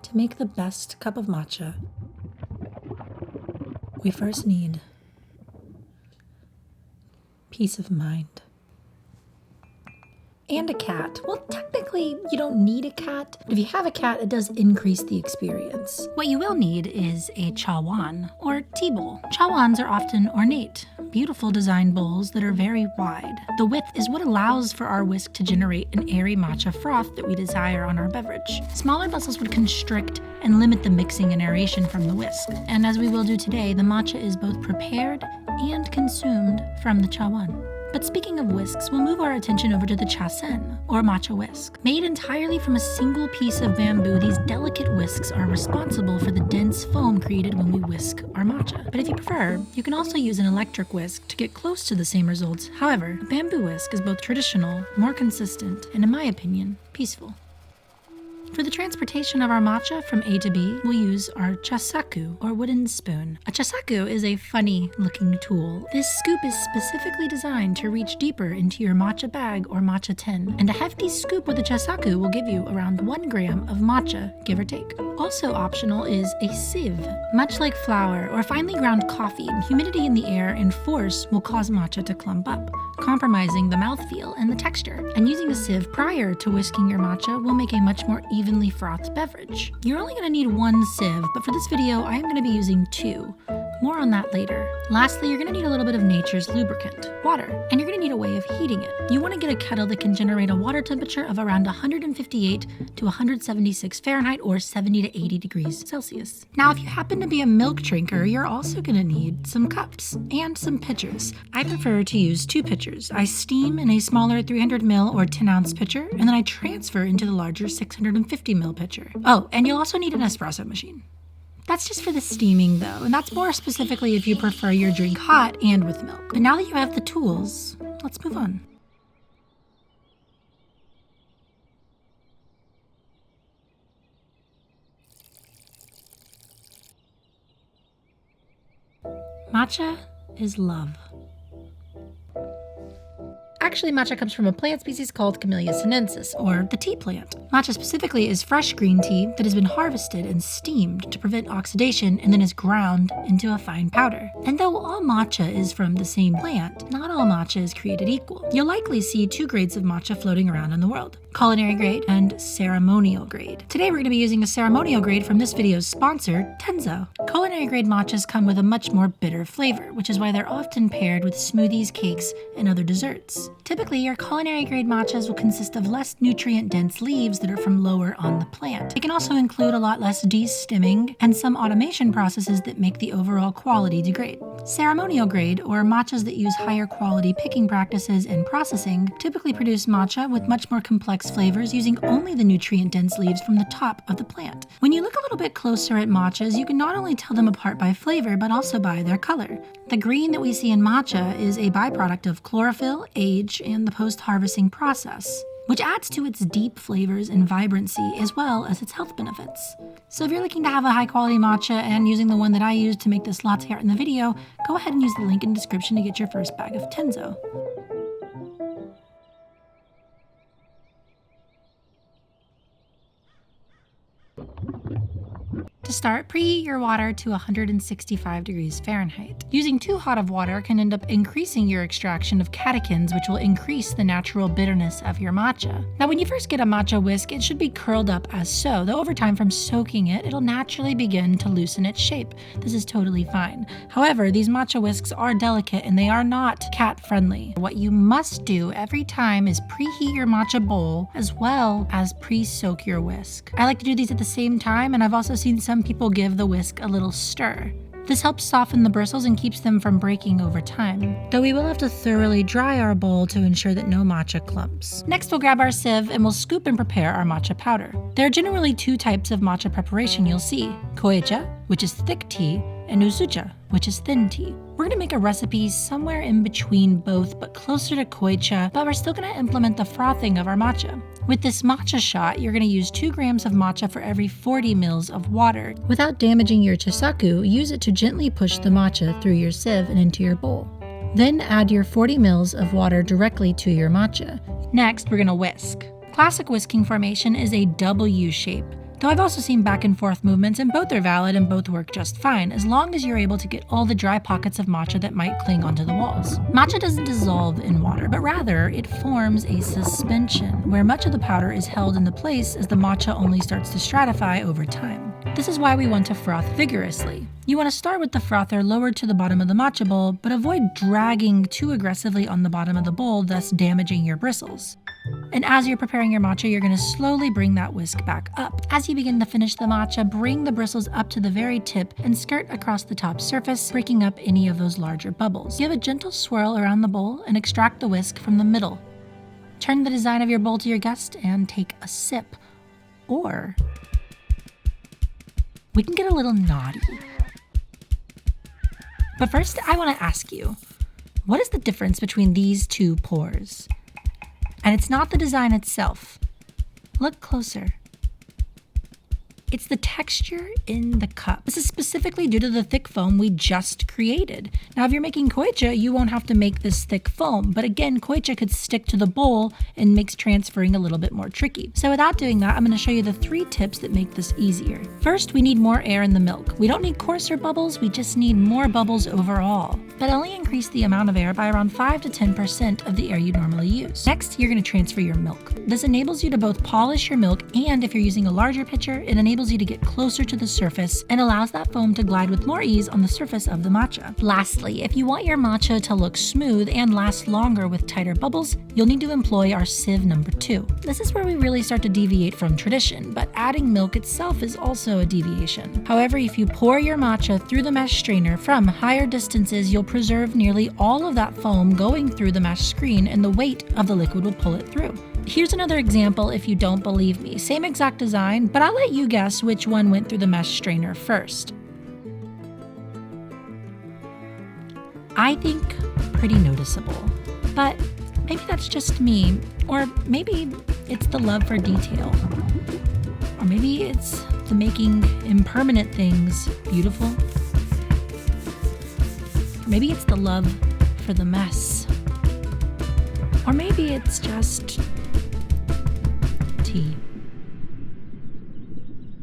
To make the best cup of matcha, we first need peace of mind. And a cat. Well, technically, you don't need a cat, but if you have a cat, it does increase the experience. What you will need is a chawan, or tea bowl. Chawans are often ornate, beautiful design bowls that are very wide. The width is what allows for our whisk to generate an airy matcha froth that we desire on our beverage. Smaller vessels would constrict and limit the mixing and aeration from the whisk. And as we will do today, the matcha is both prepared and consumed from the chawan. But speaking of whisks, we'll move our attention over to the chasen, or matcha whisk. Made entirely from a single piece of bamboo, these delicate whisks are responsible for the dense foam created when we whisk our matcha. But if you prefer, you can also use an electric whisk to get close to the same results. However, a bamboo whisk is both traditional, more consistent, and in my opinion, peaceful. For the transportation of our matcha from A to B, we'll use our chasaku, or wooden spoon. A chasaku is a funny-looking tool. This scoop is specifically designed to reach deeper into your matcha bag or matcha tin, and a hefty scoop with a chasaku will give you around 1 gram of matcha, give or take. Also optional is a sieve. Much like flour or finely ground coffee, humidity in the air and force will cause matcha to clump up, compromising the mouthfeel and the texture. And using a sieve prior to whisking your matcha will make a much more evenly frothed beverage. You're only going to need 1 sieve, but for this video, I am going to be using 2. More on that later. Lastly, you're going to need a little bit of nature's lubricant, water, and you're going to need a way of heating it. You want to get a kettle that can generate a water temperature of around 158 to 176 Fahrenheit or 70 to 80 degrees Celsius. Now, if you happen to be a milk drinker, you're also going to need some cups and some pitchers. I prefer to use 2 pitchers. I steam in a smaller 300 ml or 10 ounce pitcher, and then I transfer into the larger 650 ml pitcher. Oh, and you'll also need an espresso machine. That's just for the steaming though, and that's more specifically if you prefer your drink hot and with milk. But now that you have the tools, let's move on. Matcha is love. Actually, matcha comes from a plant species called Camellia sinensis, or the tea plant. Matcha specifically is fresh green tea that has been harvested and steamed to prevent oxidation and then is ground into a fine powder. And though all matcha is from the same plant, not all matcha is created equal. You'll likely see 2 grades of matcha floating around in the world: culinary grade and ceremonial grade. Today we're going to be using a ceremonial grade from this video's sponsor, Tenzo. Culinary grade matchas come with a much more bitter flavor, which is why they're often paired with smoothies, cakes, and other desserts. Typically, your culinary grade matchas will consist of less nutrient-dense leaves that are from lower on the plant. It can also include a lot less de-stimming and some automation processes that make the overall quality degrade. Ceremonial grade, or matchas that use higher quality picking practices and processing, typically produce matcha with much more complex flavors using only the nutrient-dense leaves from the top of the plant. When you look a little bit closer at matchas, you can not only tell them apart by flavor, but also by their color. The green that we see in matcha is a byproduct of chlorophyll, age, and the post-harvesting process, which adds to its deep flavors and vibrancy as well as its health benefits. So if you're looking to have a high-quality matcha and using the one that I used to make this latte art in the video, go ahead and use the link in the description to get your first bag of Tenzo. To start, preheat your water to 165 degrees Fahrenheit. Using too hot of water can end up increasing your extraction of catechins, which will increase the natural bitterness of your matcha. Now, when you first get a matcha whisk, it should be curled up as so, though over time from soaking it, it'll naturally begin to loosen its shape. This is totally fine. However, these matcha whisks are delicate and they are not cat-friendly. What you must do every time is preheat your matcha bowl as well as pre-soak your whisk. I like to do these at the same time, and I've also seen some people give the whisk a little stir. This helps soften the bristles and keeps them from breaking over time, though we will have to thoroughly dry our bowl to ensure that no matcha clumps. Next, we'll grab our sieve and we'll scoop and prepare our matcha powder. There are generally 2 types of matcha preparation you'll see: koecha, which is thick tea, and usucha, which is thin tea. We're going to make a recipe somewhere in between both, but closer to koecha, but we're still going to implement the frothing of our matcha. With this matcha shot, you're going to use 2 grams of matcha for every 40 mils of water. Without damaging your chisaku, use it to gently push the matcha through your sieve and into your bowl. Then add your 40 mils of water directly to your matcha. Next, we're going to whisk. Classic whisking formation is a W shape. Though I've also seen back and forth movements, and both are valid and both work just fine, as long as you're able to get all the dry pockets of matcha that might cling onto the walls. Matcha doesn't dissolve in water, but rather it forms a suspension, where much of the powder is held into place as the matcha only starts to stratify over time. This is why we want to froth vigorously. You want to start with the frother lowered to the bottom of the matcha bowl, but avoid dragging too aggressively on the bottom of the bowl, thus damaging your bristles. And as you're preparing your matcha, you're going to slowly bring that whisk back up. As you begin to finish the matcha, bring the bristles up to the very tip and skirt across the top surface, breaking up any of those larger bubbles. Give a gentle swirl around the bowl and extract the whisk from the middle. Turn the design of your bowl to your guest and take a sip. Or we can get a little naughty. But first, I want to ask you, what is the difference between these two pours? And it's not the design itself. Look closer. It's the texture in the cup. This is specifically due to the thick foam we just created. Now, if you're making koicha, you won't have to make this thick foam. But again, koicha could stick to the bowl and makes transferring a little bit more tricky. So without doing that, I'm going to show you the 3 tips that make this easier. First, we need more air in the milk. We don't need coarser bubbles, we just need more bubbles overall. But only increase the amount of air by around 5 to 10% of the air you normally use. Next, you're going to transfer your milk. This enables you to both polish your milk, and if you're using a larger pitcher, it enables you to get closer to the surface and allows that foam to glide with more ease on the surface of the matcha. Lastly, if you want your matcha to look smooth and last longer with tighter bubbles, you'll need to employ our sieve number 2. This is where we really start to deviate from tradition, but adding milk itself is also a deviation. However, if you pour your matcha through the mesh strainer from higher distances, you'll preserve nearly all of that foam going through the mesh screen, and the weight of the liquid will pull it through. Here's another example if you don't believe me. Same exact design, but I'll let you guess which one went through the mesh strainer first. I think pretty noticeable, but maybe that's just me, or maybe it's the love for detail, or maybe it's the making impermanent things beautiful, or maybe it's the love for the mess, or maybe it's just tea.